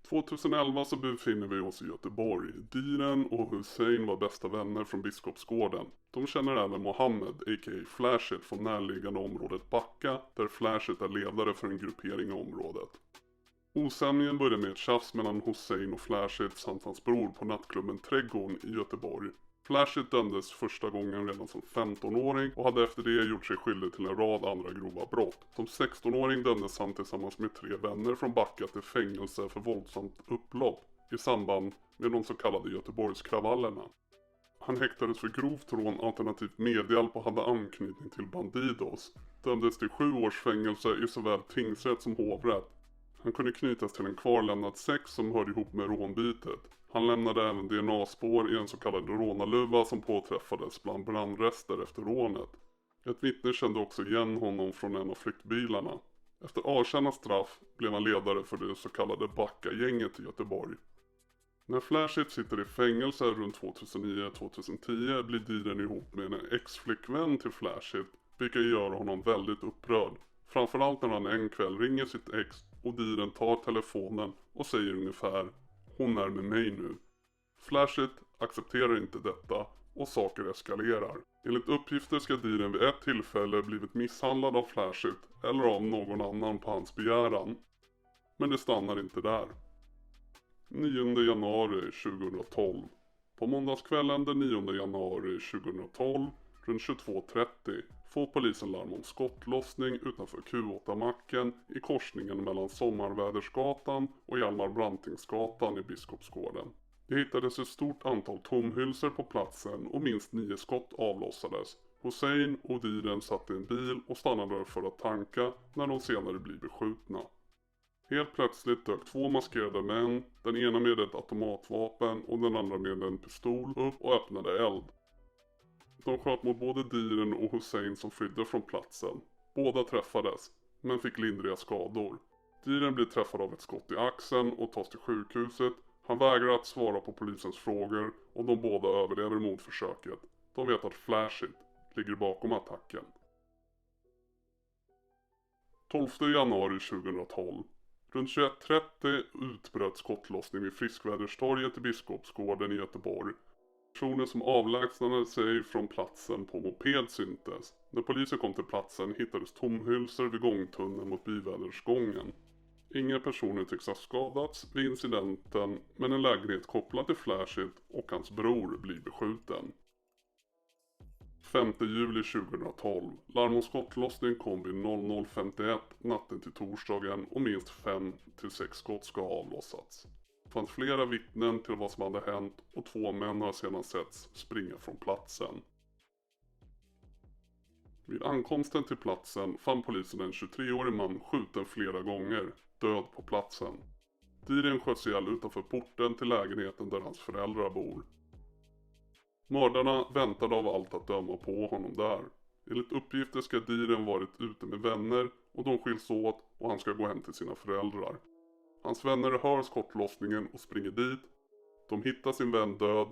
–2011 så befinner vi oss i Göteborg. Diren och Hussein var bästa vänner från Biskopsgården. De känner även Mohammed, a.k.a. Flashit, från närliggande området Backa, där Flashit är ledare för en gruppering i området. Osämjen började med ett tjafs mellan Hussein och Flashit samt hans bror på nattklubben Trädgården i Göteborg. Flashit dömdes första gången redan som 15-åring och hade efter det gjort sig skyldig till en rad andra grova brott. Som 16-åring dömdes han tillsammans med 3 vänner från Backa till fängelse för våldsamt upplopp i samband med de så kallade Göteborgskravallerna. Han häktades för grovt rån alternativt medhjälp och hade anknytning till Bandidos. Dömdes till 7 års fängelse i såväl tingsrätt som hovrätt. Han kunde knytas till en kvarlämnad sex som hörde ihop med rånbytet. Han lämnade även DNA-spår i en så kallad rånaluva som påträffades bland brandrester efter rånet. Ett vittne kände också igen honom från en av flyktbilarna. Efter avtjänat straff blev han ledare för det så kallade Backa-gänget i Göteborg. När Flashit sitter i fängelse runt 2009-2010 blir Diren ihop med en ex-flickvän till Flashit, vilket gör honom väldigt upprörd. Framförallt när han en kväll ringer sitt ex och Diren tar telefonen och säger ungefär "Hon är med mig nu". Flashit accepterar inte detta och saker eskalerar. Enligt uppgifter ska Diren vid ett tillfälle blivit misshandlad av Flashit eller av någon annan på hans begäran. Men det stannar inte där. 9 januari 2012. På måndagskvällen den 9 januari 2012 runt 22:30 får polisen larm om skottlossning utanför Q8-macken i korsningen mellan Sommarvädersgatan och Hjalmar Brantingsgatan i Biskopsgården. Det hittades ett stort antal tomhylsor på platsen och minst 9 skott avlossades. Hussein och Diren satt i en bil och stannade för att tanka när de senare blir beskjutna. Helt plötsligt dök 2 maskerade män, den ena med ett automatvapen och den andra med en pistol, upp och öppnade eld. De sköt mot både Diren och Hussein som flydde från platsen. Båda träffades, men fick lindriga skador. Diren blir träffad av ett skott i axeln och tas till sjukhuset. Han vägrar att svara på polisens frågor och de båda överlever mordförsöket. De vet att Flashit ligger bakom attacken. 12 januari 2012. Runt 21:30 utbröt skottlossning vid Friskväderstorget i Biskopsgården i Göteborg. Personer som avlägsnade sig från platsen på moped syntes. När polisen kom till platsen hittades tomhylsor vid gångtunneln mot Byvädersgången. Inga personer tycks ha skadats vid incidenten, men en lägenhet kopplad till Flashit och hans bror blir beskjuten. 5 juli 2012. Larm om skottlossning kom vid 00:51 natten till torsdagen och minst 5-6 skott ska ha avlossats. Det fanns flera vittnen till vad som hade hänt och 2 män har sedan setts springa från platsen. Vid ankomsten till platsen fann polisen en 23-årig man skjuten flera gånger, död på platsen. Diren sköts ihjäl utanför porten till lägenheten där hans föräldrar bor. Mördarna väntade av allt att döma på honom där. Enligt uppgifter ska Diren varit ute med vänner och de skiljs åt och han ska gå hem till sina föräldrar. Hans vänner hör skottlossningen och springer dit. De hittar sin vän död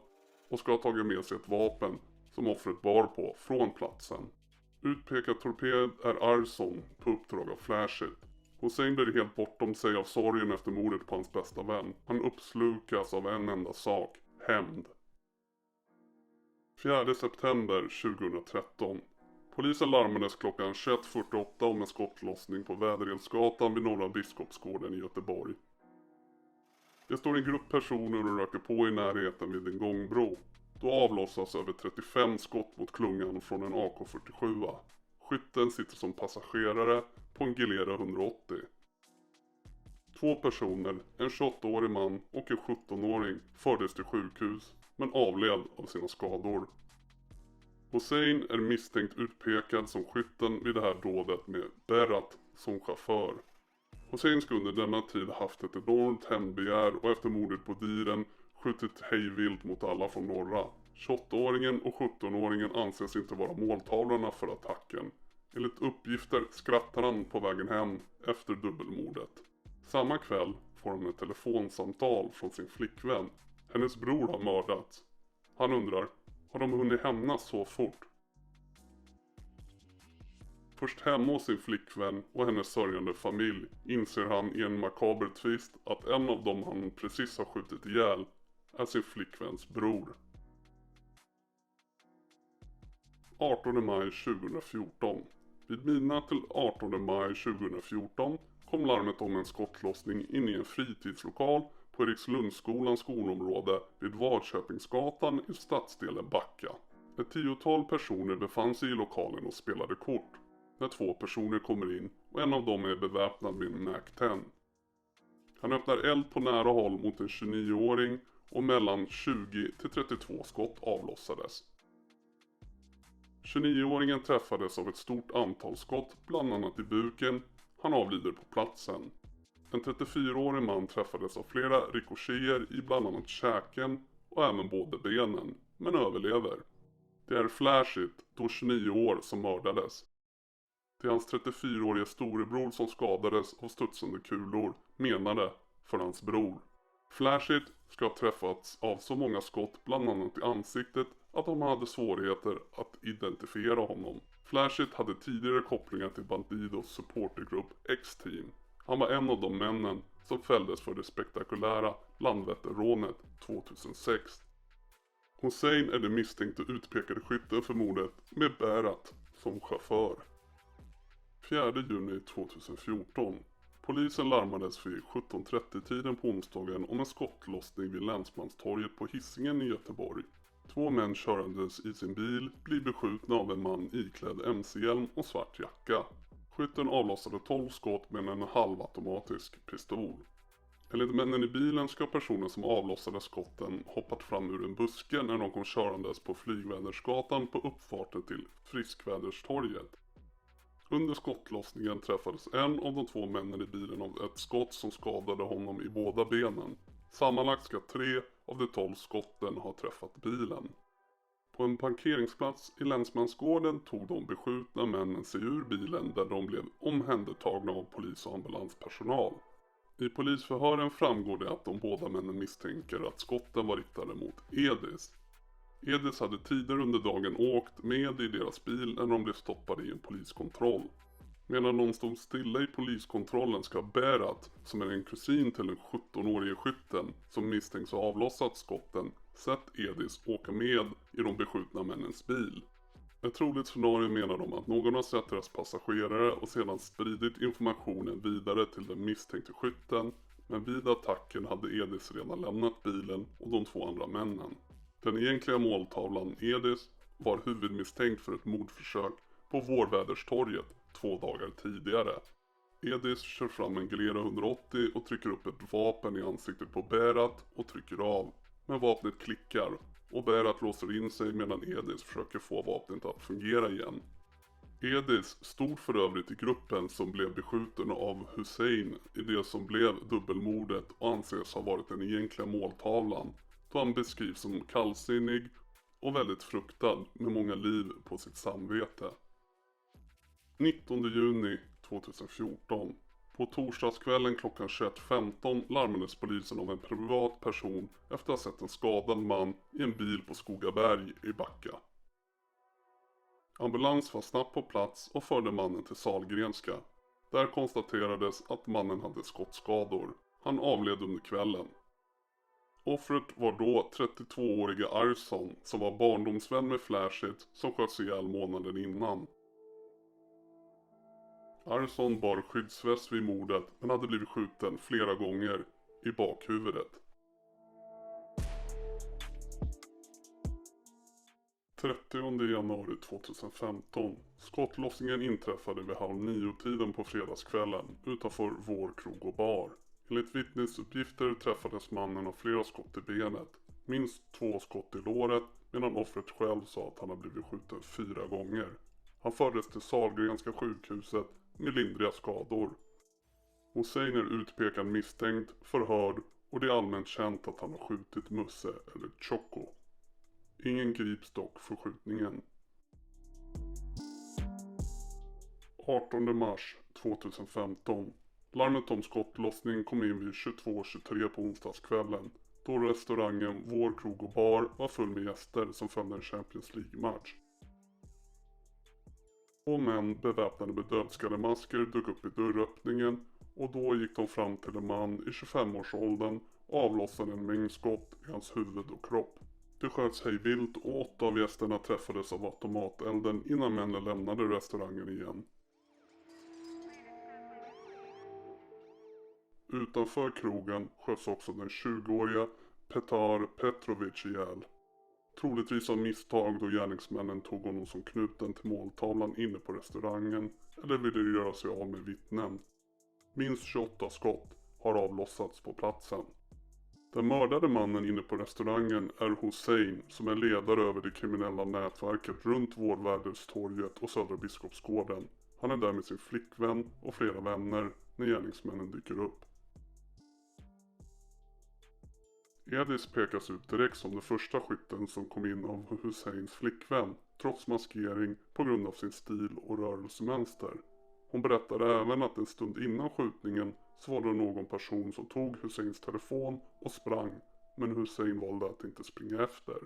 och ska ha tagit med sig ett vapen som offret bar på från platsen. Utpekad torped är Arson på uppdrag av Flashit. Hussein blir helt bortom sig av sorgen efter mordet på hans bästa vän. Han uppslukas av en enda sak, hämnd. 4 september 2013. Polisen larmades klockan 21:48 om en skottlossning på Väderelsgatan vid Norra Biskopsgården i Göteborg. Det står en grupp personer och röker på i närheten vid en gångbro. Då avlossas över 35 skott mot klungan från en AK-47. Skytten sitter som passagerare på en Gilera 180. 2 personer, en 28-årig man och en 17-åring, fördes till sjukhus men avled av sina skador. Hussein är misstänkt utpekad som skytten vid det här dådet med Berat som chaufför. Hussein ska under denna tid haft ett enormt hämndbegär och efter mordet på Diren skjutit hejvilt mot alla från norra. 28-åringen och 17-åringen anses inte vara måltavlorna för attacken. Enligt uppgifter skrattar han på vägen hem efter dubbelmordet. Samma kväll får han ett telefonsamtal från sin flickvän. Hennes bror har mördats. Han undrar, har de hunnit hämnas så fort? Först hemma hos sin flickvän och hennes sörjande familj inser han i en makaber twist att en av dem han precis har skjutit ihjäl är sin flickväns bror. 18 maj 2014. Vid midnatt till 18 maj 2014 kom larmet om en skottlossning in i en fritidslokal på Erikslundsskolans skolområde vid Vadköpingsgatan i stadsdelen Backa. Ett 10-tal personer befann sig i lokalen och spelade kort. När 2 personer kommer in och en av dem är beväpnad med en Mac-10. Han öppnar eld på nära håll mot en 29-åring och mellan 20 till 32 skott avlossades. 29-åringen träffades av ett stort antal skott, bland annat i buken. Han avlider på platsen. En 34-årig man träffades av flera ricochéer i bland annat käken och även båda benen, men överlever. Det är Flashit, då 29 år, som mördades. Det är hans 34-åriga storebror som skadades av studsande kulor, menade för hans bror. Flashit ska ha träffats av så många skott, bland annat i ansiktet, att de hade svårigheter att identifiera honom. Flashit hade tidigare kopplingar till Bandidos supportergrupp X-Team. Han var en av de männen som fälldes för det spektakulära Landvetterrånet 2006. Hussein är den misstänkte utpekade skytten för mordet med Berat som chaufför. 4 juni 2014. Polisen larmades vid 17:30-tiden på onsdagen om en skottlossning vid Länsmanstorget på Hisingen i Göteborg. 2 män körandes i sin bil blir beskjutna av en man iklädd mc-hjälm och svart jacka. Skytten avlossade 12 skott med en halvautomatisk pistol. Enligt männen i bilen ska personen som avlossade skotten hoppat fram ur en buske när de kom körandes på Flygvädersgatan på uppfarten till Friskväderstorget. Under skottlossningen träffades en av de 2 männen i bilen av ett skott som skadade honom i båda benen. Sammanlagt ska 3 av de 12 skotten ha träffat bilen. På en parkeringsplats i Länsmansgården tog de beskjutna männen sig ur bilen där de blev omhändertagna av polis och ambulanspersonal. I polisförhören framgår det att de båda männen misstänker att skotten var riktade mot Edis. Edis hade tidigare under dagen åkt med i deras bil när de blev stoppade i en poliskontroll. Medan de stod stilla i poliskontrollen ska Berat, som är en kusin till den 17-årige skytten som misstänks ha avlossat skotten, sett Edis åka med i de beskjutna männens bil. Ett troligt scenario menar de att någon har sett deras passagerare och sedan spridit informationen vidare till den misstänkte skytten, men vid attacken hade Edis redan lämnat bilen och de 2 andra männen. Den egentliga måltavlan Edis var huvudmisstänkt för ett mordförsök på Vårväderstorget 2 dagar tidigare. Edis kör fram en Glera 180 och trycker upp ett vapen i ansiktet på Berat och trycker av. Men vapnet klickar och Berat låser in sig medan Edis försöker få vapnet att fungera igen. Edis stod för övrigt i gruppen som blev beskjuten av Hussein i det som blev dubbelmordet och anses ha varit den egentliga måltavlan, då han beskrivs som kallsinnig och väldigt fruktad med många liv på sitt samvete. 19 juni 2014. På torsdagskvällen klockan 21:15 larmades polisen om en privat person efter att ha sett en skadad man i en bil på Skogaberg i Backa. Ambulans var snabbt på plats och förde mannen till Sahlgrenska. Där konstaterades att mannen hade skottskador. Han avled under kvällen. Offret var då 32-åriga Arson som var barndomsvän med Flashit som sköts ihjäl månaden innan. Arson bar skyddsväst vid mordet men hade blivit skjuten flera gånger i bakhuvudet. 30 januari 2015. Skottlossningen inträffade vid 8:30-tiden på fredagskvällen utanför Vår krog och bar. Enligt vittnesuppgifter träffades mannen av flera skott i benet, minst 2 skott i låret, medan offret själv sa att han hade blivit skjuten 4 gånger. Han fördes till Sahlgrenska sjukhuset med lindriga skador. Hussein är utpekad misstänkt, förhörd och det är allmänt känt att han har skjutit Musse eller Choco. Ingen grips dock för skjutningen. 18 mars 2015. Larmet om skottlossning kom in vid 22:23 på onsdagskvällen, då restaurangen Vår Krog och Bar var full med gäster som följde en Champions League-match. Två män beväpnade med dödskallemasker dök upp i dörröppningen och då gick de fram till en man i 25-årsåldern och avlossade en mängd skott i hans huvud och kropp. Det sköts hej vilt och 8 av gästerna träffades av automatelden innan männen lämnade restaurangen igen. Utanför krogen sköts också den 20-åriga Petar Petrovic ihjäl. Troligtvis av misstag då gärningsmännen tog honom som knuten till måltavlan inne på restaurangen eller ville göra sig av med vittnen. Minst 28 skott har avlossats på platsen. Den mördade mannen inne på restaurangen är Hussein, som är ledare över det kriminella nätverket runt Vårväderstorget och Södra Biskopsgården. Han är där med sin flickvän och flera vänner när gärningsmännen dyker upp. Edis pekas ut direkt som den första skytten som kom in av Husseins flickvän, trots maskering på grund av sin stil och rörelsemönster. Hon berättar även att en stund innan skjutningen så var det någon person som tog Husseins telefon och sprang, men Hussein valde att inte springa efter.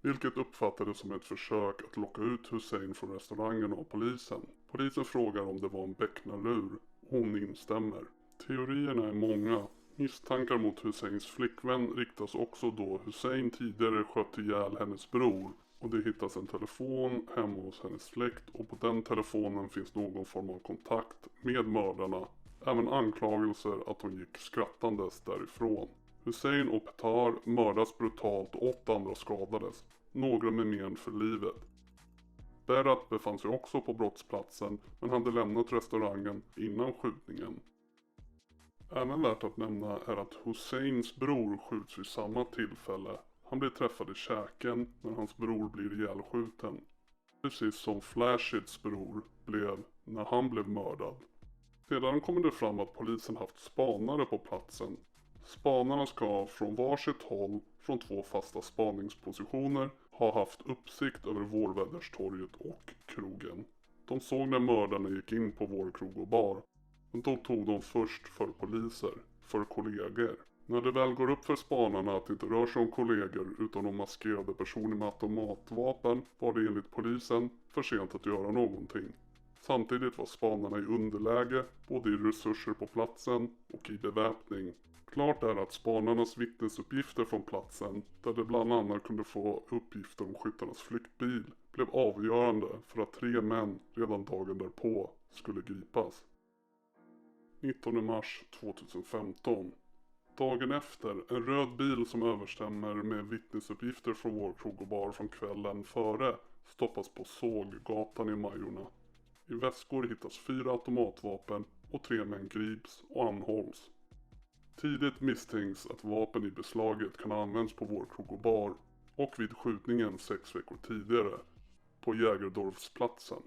Vilket uppfattades som ett försök att locka ut Hussein från restaurangen av polisen. Polisen frågar om det var en becknarlur och hon instämmer. Teorierna är många. Misstankar mot Husseins flickvän riktas också då Hussein tidigare sköt ihjäl hennes bror och det hittas en telefon hemma hos hennes släkt och på den telefonen finns någon form av kontakt med mördarna. Även anklagelser att hon gick skrattandes därifrån. Hussein och Petar mördas brutalt och 8 andra skadades, några med men för livet. Berat befann sig också på brottsplatsen men hade lämnat restaurangen innan skjutningen. Även värt att nämna är att Husseins bror skjuts vid samma tillfälle. Han blir träffad i käken när hans bror blir ihjälskjuten. Precis som Flashids bror blev när han blev mördad. Sedan kommer det fram att polisen haft spanare på platsen. Spanarna ska från varsitt håll från 2 fasta spaningspositioner ha haft uppsikt över Vårväderstorget och krogen. De såg när mördarna gick in på Vår Krog och Bar. Men då tog de först för poliser, för kollegor. När det väl går upp för spanarna att det inte rör sig om kollegor utan om maskerade personer med automatvapen var det enligt polisen för sent att göra någonting. Samtidigt var spanarna i underläge både i resurser på platsen och i beväpning. Klart är att spanarnas vittnesuppgifter från platsen, där de bland annat kunde få uppgifter om skyttarnas flyktbil, blev avgörande för att 3 män redan dagen därpå skulle gripas. 19 mars 2015. Dagen efter, en röd bil som överstämmer med vittnesuppgifter från Vår Krog och Bar från kvällen före stoppas på Såggatan i Majorna. I väskor hittas 4 automatvapen och 3 män grips och anhålls. Tidigt misstänks att vapen i beslaget kan ha använts på Vår Krog och Bar och vid skjutningen 6 veckor tidigare på Jägerdorfsplatsen.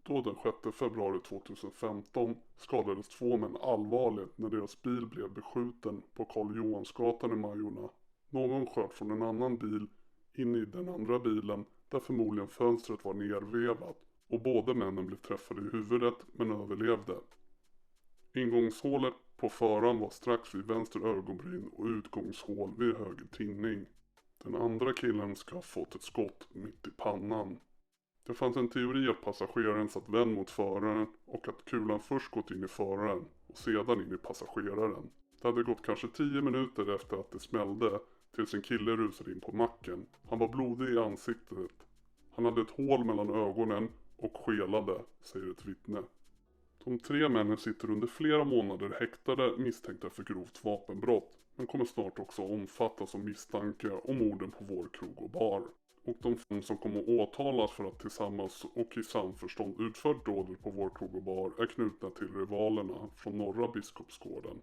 Då den 6 februari 2015 skadades 2 män allvarligt när deras bil blev beskjuten på Karl Johansgatan i Majorna. Någon sköt från en annan bil in i den andra bilen där förmodligen fönstret var nervevat och båda männen blev träffade i huvudet men överlevde. Ingångshålet på föraren var strax vid vänster ögonbryn och utgångshål vid höger tinning. Den andra killen ska ha fått ett skott mitt i pannan. Det fanns en teori att passageraren satt vänd mot föraren och att kulan först gått in i föraren och sedan in i passageraren. Det hade gått kanske 10 minuter efter att det smällde tills en kille rusade in på macken. Han var blodig i ansiktet. Han hade ett hål mellan ögonen och skelade, säger ett vittne. De 3 männen sitter under flera månader häktade misstänkta för grovt vapenbrott men kommer snart också omfattas av misstanke om morden på Vår Krog och Bar. Och de 5 som kommer åtalas för att tillsammans och i samförstånd utfört dådet på Vår Krog och Bar är knutna till rivalerna från Norra Biskopsgården.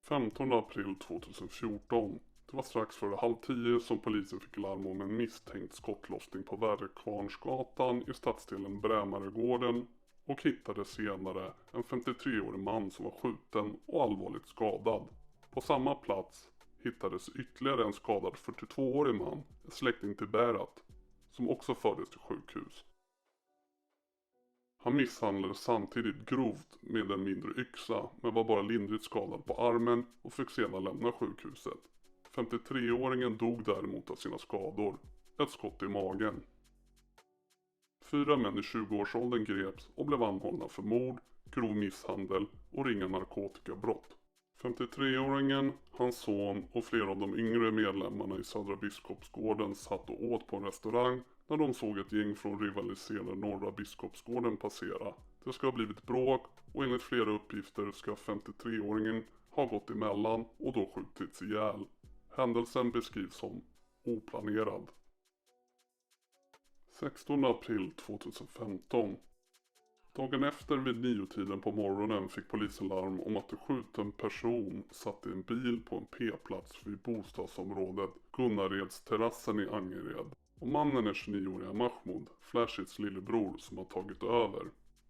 15 april 2014. Det var strax före 9:30 som polisen fick larm om en misstänkt skottlossning på Väderkvarnsgatan i stadsdelen Brämaregården och hittade senare en 53-årig man som var skjuten och allvarligt skadad. På samma plats hittades ytterligare en skadad 42-årig man, en släkting till Berat, som också fördes till sjukhus. Han misshandlades samtidigt grovt med en mindre yxa men var bara lindrigt skadad på armen och fick sedan lämna sjukhuset. 53-åringen dog däremot av sina skador, ett skott i magen. 4 män i 20-årsåldern greps och blev anhållna för mord, grov misshandel och ringa narkotikabrott. 53-åringen, hans son och flera av de yngre medlemmarna i Södra Biskopsgården satt och åt på en restaurang när de såg ett gäng från rivaliserande Norra Biskopsgården passera. Det ska ha blivit bråk och enligt flera uppgifter ska 53-åringen ha gått emellan och då skjutits ihjäl. Händelsen beskrivs som oplanerad. 16 april 2015. Dagen efter vid 9-tiden på morgonen fick polisen larm om att en skjuten person satt i en bil på en P-plats vid bostadsområdet Gunnaredsterrassen i Angered. Och mannen är 29-åriga Mahmoud, Flashits lillebror, som har tagit över.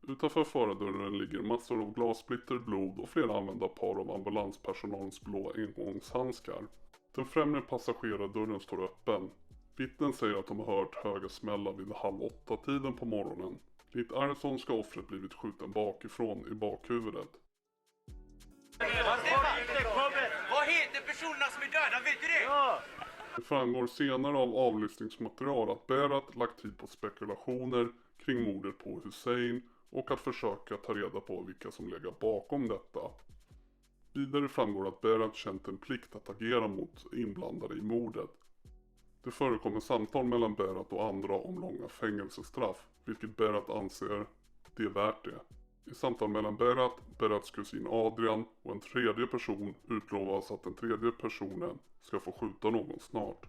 Utanför förardörren ligger massor av glassplitter, blod och flera använda par av ambulanspersonalens blå engångshandskar. Den främre passagerardörren står öppen. Vittnen säger att de har hört höga smällar vid 7:30-tiden på morgonen. Enligt Arson ska offret blivit skjuten bakifrån i bakhuvudet. Vad heter personerna som är döda? Vet du det? Ja. Det framgår senare av avlyssningsmaterial att Berat lagt tid på spekulationer kring mordet på Hussein och att försöka ta reda på vilka som lägger bakom detta. Vidare framgår att Berat känt en plikt att agera mot inblandade i mordet. Det förekommer samtal mellan Berat och andra om långa fängelsestraff, vilket Berat anser det är värt det. I samtal mellan Berats kusin Adrian och en tredje person utlovas att den tredje personen ska få skjuta någon snart.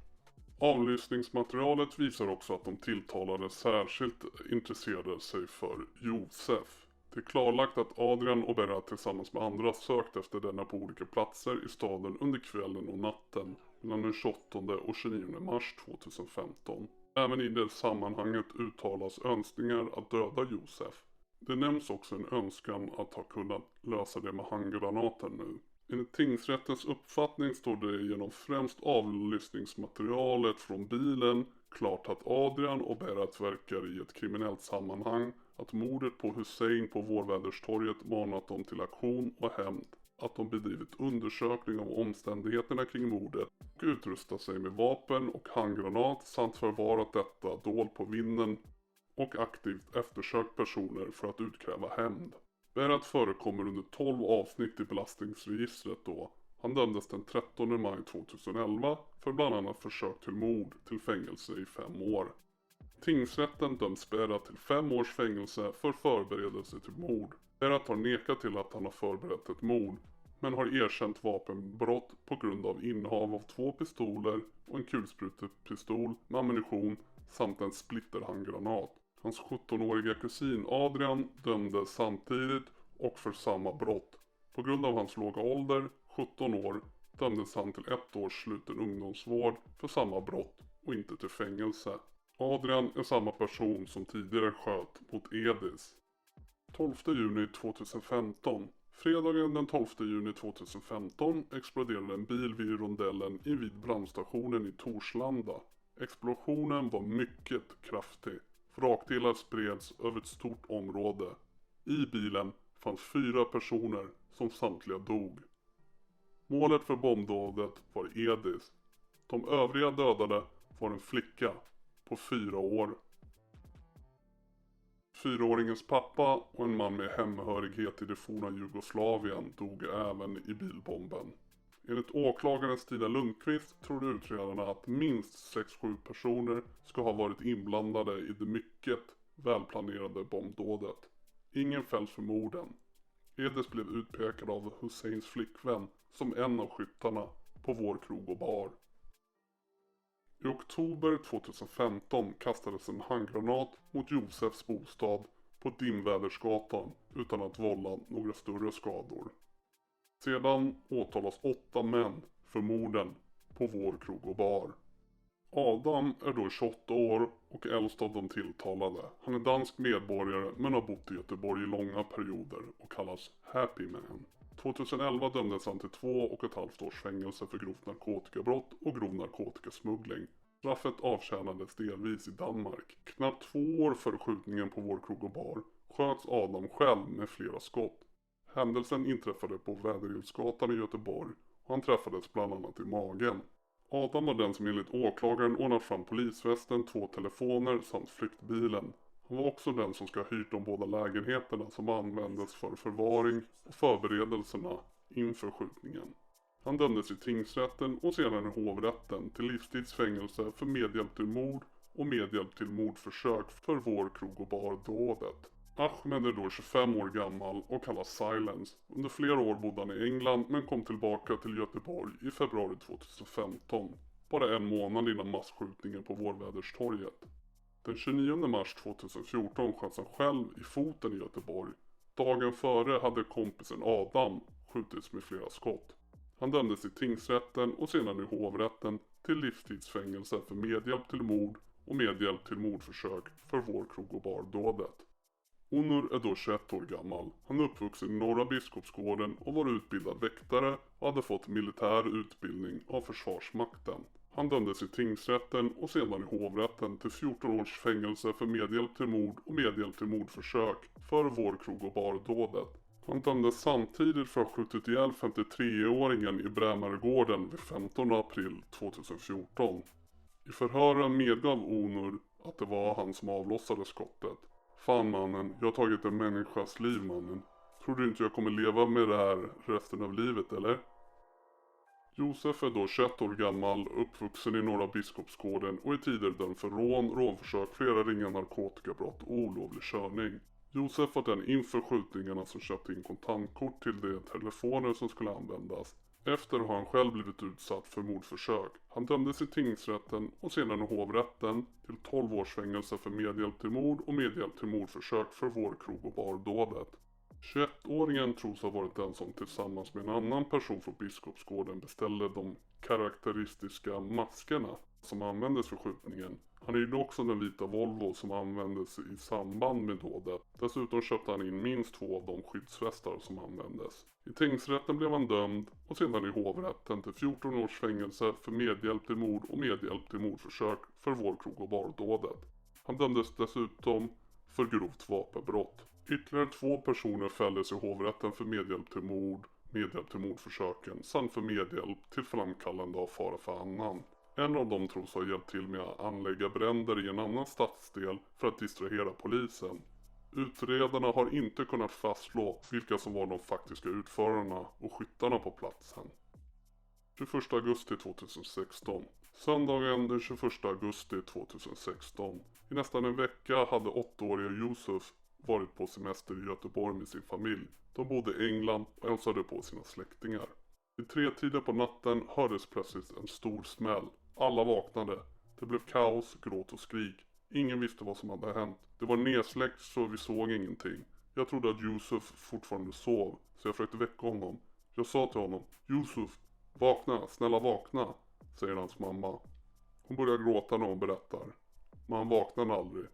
Avlyssningsmaterialet visar också att de tilltalade särskilt intresserade sig för Josef. Det är klarlagt att Adrian och Berat tillsammans med andra sökt efter denna på olika platser i staden under kvällen och natten mellan den 28 och 29 mars 2015. Även i det sammanhanget uttalas önskningar att döda Josef. Det nämns också en önskan att ha kunnat lösa det med handgranaten nu. Enligt tingsrättens uppfattning står det genom främst avlyssningsmaterialet från bilen klart att Adrian och Berat verkar i ett kriminellt sammanhang, att mordet på Hussein på Vårväderstorget manat dem till aktion och hämnd, att de bedrivit undersökning av omständigheterna kring mordet och utrustat sig med vapen och handgranat samt förvarat detta dolt på vinden och aktivt eftersökt personer för att utkräva hämnd. Berat förekommer under 12 avsnitt i belastningsregistret då. Han dömdes den 13 maj 2011 för bland annat försök till mord till fängelse i 5 år. Tingsrätten döms Berat till 5 års fängelse för förberedelse till mord. Berat har nekat till att han har förberett ett mord, men har erkänt vapenbrott på grund av innehav av 2 pistoler och en kulsprutepistol med ammunition samt en splitterhandgranat. Hans 17-åriga kusin Adrian dömdes samtidigt och för samma brott. På grund av hans låga ålder, 17 år, dömdes han till 1 års sluten ungdomsvård för samma brott och inte till fängelse. Adrian är samma person som tidigare sköt mot Edis. 12 juni 2015. Fredagen den 12 juni 2015 exploderade en bil vid rondellen invid brandstationen i Torslanda. Explosionen var mycket kraftig. Vrakdelar spreds över ett stort område. I bilen fanns 4 personer som samtliga dog. Målet för bombdådet var Edis. De övriga dödade var en flicka på 4 år. 4-åringens pappa och en man med hemhörighet i det forna Jugoslavien dog även i bilbomben. Enligt åklagaren Stina Lundqvist tror utredarna att minst 6-7 personer ska ha varit inblandade i det mycket välplanerade bombdådet. Ingen fälls för morden. Edis blev utpekad av Husseins flickvän som en av skyttarna på Vår krog och bar. I oktober 2015 kastades en handgranat mot Josefs bostad på Dimvädersgatan utan att vålla några större skador. Sedan åtalas 8 män för morden på Vår krog och bar. Adam är då 28 år och äldst av de tilltalade. Han är dansk medborgare men har bott i Göteborg i långa perioder och kallas Happy Man. 2011 dömdes han till 2,5 års fängelse för grovt narkotikabrott och grov narkotikasmuggling. Straffet avtjänades delvis i Danmark. Knappt 2 år före skjutningen på Vår krog och bar sköts Adam själv med flera skott. Händelsen inträffade på Väderhjulsgatan i Göteborg och han träffades bland annat i magen. Adam var den som enligt åklagaren ordnat fram polisvästen, 2 telefoner samt flyktbilen. Han var också den som ska ha hyrt de båda lägenheterna som användes för förvaring och förberedelserna inför skjutningen. Han dömdes i tingsrätten och sedan i hovrätten till livstidsfängelse för medhjälp till mord och medhjälp till mordförsök för Vår krog och bar-dådet. Ahmed är då 25 år gammal och kallas Silence. Under flera år bodde han i England men kom tillbaka till Göteborg i februari 2015. Bara en månad innan masskjutningen på Vårväderstorget. Den 29 mars 2014 sköts han själv i foten i Göteborg. Dagen före hade kompisen Adam skjutits med flera skott. Han dömdes i tingsrätten och sedan i hovrätten till livstidsfängelse för medhjälp till mord och medhjälp till mordförsök för Vår krog och bar-dådet. Onur är då 21 år gammal. Han är uppvuxen i Norra Biskopsgården och var utbildad väktare och hade fått militär utbildning av Försvarsmakten. Han dömdes i tingsrätten och sedan i hovrätten till 14 års fängelse för medhjälp till mord och medhjälp till mordförsök för Vår krog och bar-dådet. Han dömdes samtidigt för att ha skjutit ihjäl 53-åringen i Brämaregården vid 15 april 2014. I förhören medgav Onur att det var han som avlossade skottet. Fan mannen, jag har tagit en människas liv mannen. Tror du inte jag kommer leva med det här resten av livet eller? Josef är då 21 år gammal, uppvuxen i Norra Biskopsgården och i tider dömd för rån, rånförsök, flera ringa narkotikabrott och olovlig körning. Josef var den inför skjutningarna som köpte in kontantkort till de telefoner som skulle användas. Efter har han själv blivit utsatt för mordförsök. Han dömdes i tingsrätten och sedan i hovrätten till 12 års fängelse för medhjälp till mord och medhjälp till mordförsök för Vår krog och bar-dådet. 21-åringen tros ha varit den som tillsammans med en annan person från Biskopsgården beställde de karaktäristiska maskerna som användes för skjutningen. Han hyrde också den vita Volvo som användes i samband med dådet. Dessutom köpte han in minst 2 av de skyddsvästar som användes. I tingsrätten blev han dömd och sedan i hovrätten till 14 års fängelse för medhjälp till mord och medhjälp till mordförsök för Vår krog och bar-dådet. Han dömdes dessutom för grovt vapenbrott. Ytterligare 2 personer fälldes i hovrätten för medhjälp till mord, medhjälp till mordförsöken samt för medhjälp till framkallande av fara för annan. En av dem tros ha hjälpt till med att anlägga bränder i en annan stadsdel för att distrahera polisen. Utredarna har inte kunnat fastslå vilka som var de faktiska utförarna och skyttarna på platsen. 21 augusti 2016. Söndagen den 21 augusti 2016. I nästan en vecka hade 8-åriga Josef varit på semester i Göteborg med sin familj. De bodde i England och hälsade på sina släktingar. Vid 3-tiden på natten hördes plötsligt en stor smäll. Alla vaknade. Det blev kaos, gråt och skrik. Ingen visste vad som hade hänt. Det var nedsläckt så vi såg ingenting. Jag trodde att Josef fortfarande sov, så jag försökte väcka honom. Jag sa till honom, Josef, vakna, snälla vakna, säger hans mamma. Hon börjar gråta när hon berättar. Men han vaknade aldrig.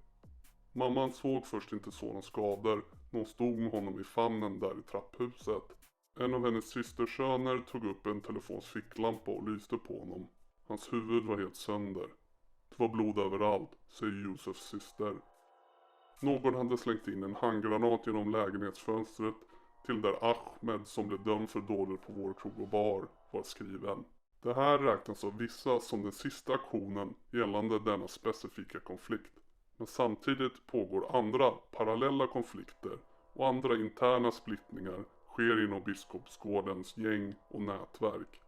Mamman såg först inte sonens skador när hon stod med honom i famnen där i trapphuset. En av hennes systersöner tog upp en telefons ficklampa och lyste på honom. Hans huvud var helt sönder. Det var blod överallt, säger Josefs syster. Någon hade slängt in en handgranat genom lägenhetsfönstret till där Ahmed som blev dömd för dådet på Vår krog och bar var skriven. Det här räknas av vissa som den sista aktionen gällande denna specifika konflikt. Men samtidigt pågår andra parallella konflikter och andra interna splittningar sker inom Biskopsgårdens gäng och nätverk.